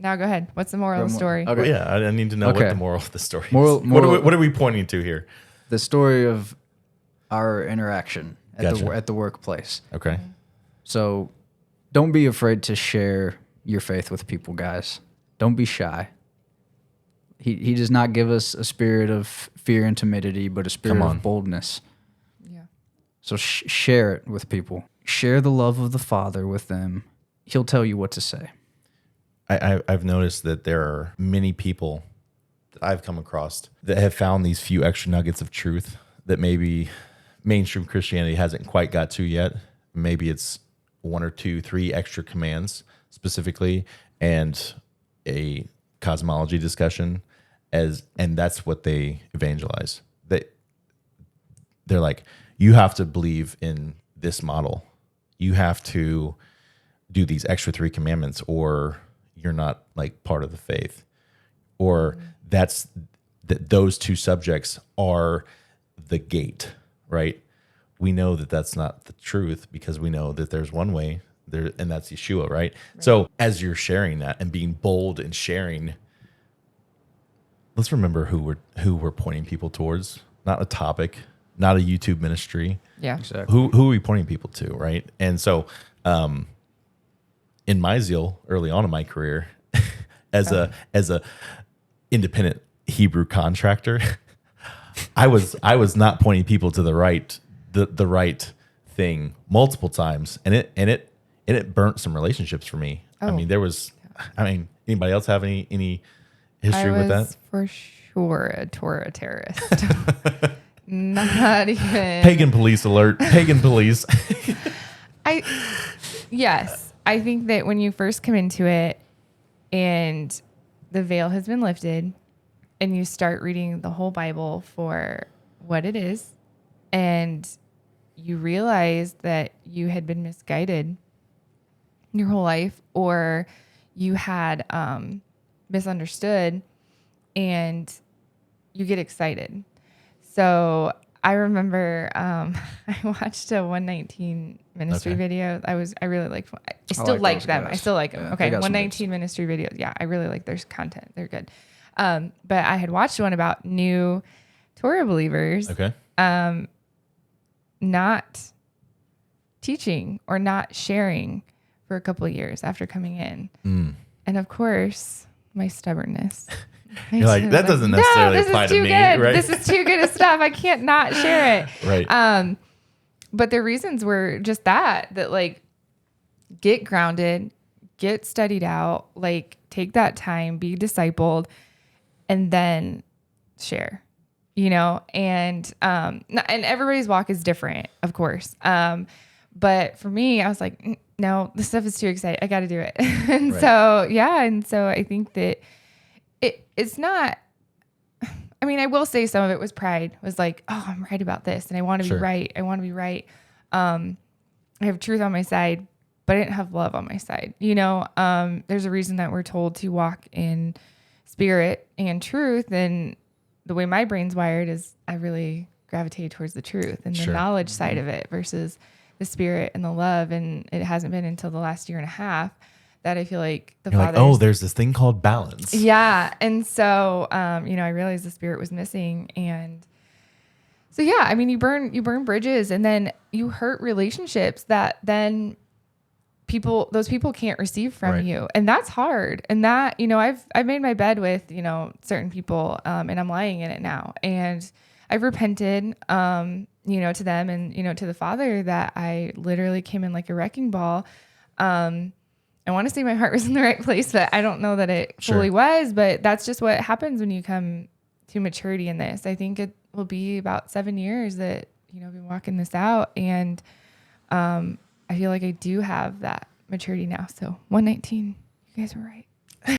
Now go ahead. What's the moral of the story? Okay. Well, yeah, I need to know what the moral of the story is. Moral- What are we pointing to here? The story of our interaction Gotcha. at the workplace. Okay. So don't be afraid to share your faith with people, guys. Don't be shy. He does not give us a spirit of fear and timidity, but a spirit of boldness. Yeah. So share it with people. Share the love of the Father with them. He'll tell you what to say. I've noticed that there are many people that I've come across that have found these few extra nuggets of truth that maybe mainstream Christianity hasn't quite got to yet. Maybe it's 1 or 2, 3 extra commands specifically and a cosmology discussion and that's what they evangelize. They're like, you have to believe in this model. You have to do these extra 3 commandments or you're not like part of the faith. Or those 2 subjects are the gate, right? We know that that's not the truth because we know that there's one way there, and that's Yeshua, right? So as you're sharing that and being bold and sharing, let's remember who we're pointing people towards, not a topic, not a YouTube ministry. Yeah. Exactly. Who are we pointing people to, right? And so in my zeal early on in my career as a independent Hebrew contractor, I was not pointing people to the right thing multiple times, and it burnt some relationships for me. Oh. Anybody else have any history with that? I was for sure a Torah terrorist. Not even Pagan police alert. Pagan police. Yes, I think that when you first come into it and the veil has been lifted and you start reading the whole Bible for what it is and you realize that you had been misguided your whole life or you had misunderstood and you get excited. So I remember I watched a 119 ministry video. I really liked. I still like them. Guys. I still like them. Yeah, Okay, they got some 119 ministry videos. Yeah, I really like their content. They're good. But I had watched one about new Torah believers. Okay. Not teaching or not sharing for a couple of years after coming in, and of course my stubbornness. You're like, that doesn't necessarily apply to me, right? This is too good of stuff. I can't not share it. Right. But the reasons were just that like get grounded, get studied out, like take that time, be discipled, and then share, and everybody's walk is different, of course. But for me, I was like, no, this stuff is too exciting. I got to do it. And so I think that it's not, I will say some of it was pride, was like, oh, I'm right about this. And I want to be right. I want to be right. I have truth on my side, but I didn't have love on my side. There's a reason that we're told to walk in spirit and truth. And the way my brain's wired is I really gravitate towards the truth and the knowledge side of it versus the spirit and the love. And it hasn't been until the last year and a half that I feel like the Father. There's this thing called balance. Yeah. And so, I realized the spirit was missing. And so, you burn bridges and then you hurt relationships that then those people can't receive from you. And that's hard. And that, I've made my bed with, certain people, and I'm lying in it now. And I've repented, to them and, to the Father that I literally came in like a wrecking ball. I want to say my heart was in the right place, but I don't know that it fully was, but that's just what happens when you come to maturity in this. I think it will be about 7 years that, I've been walking this out, and I feel like I do have that maturity now. So 119, you guys were right.